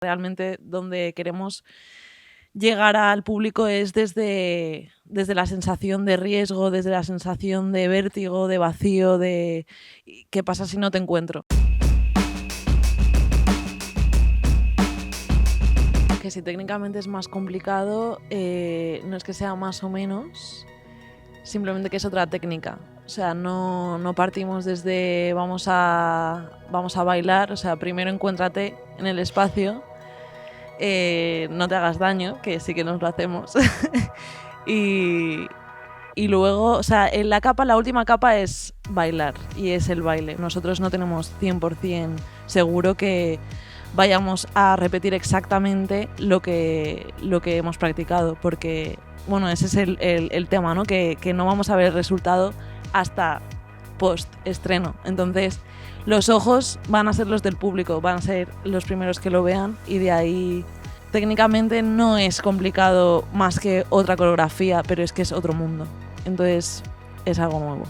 Realmente donde queremos llegar al público es desde la sensación de riesgo, desde la sensación de vértigo, de vacío, de ¿qué pasa si no te encuentro? Que si técnicamente es más complicado, no es que sea más o menos, simplemente que es otra técnica. O sea, no partimos desde vamos a bailar, o sea, primero encuéntrate en el espacio, no te hagas daño, que sí que nos lo hacemos. y luego, o sea, la última capa es bailar y es el baile. Nosotros no tenemos 100% seguro que vayamos a repetir exactamente lo que hemos practicado, porque, bueno, ese es el tema, ¿no? Que no vamos a ver el resultado hasta post-estreno. Entonces, los ojos van a ser los del público, van a ser los primeros que lo vean y de ahí técnicamente no es complicado más que otra coreografía, pero es que es otro mundo. Entonces, es algo nuevo.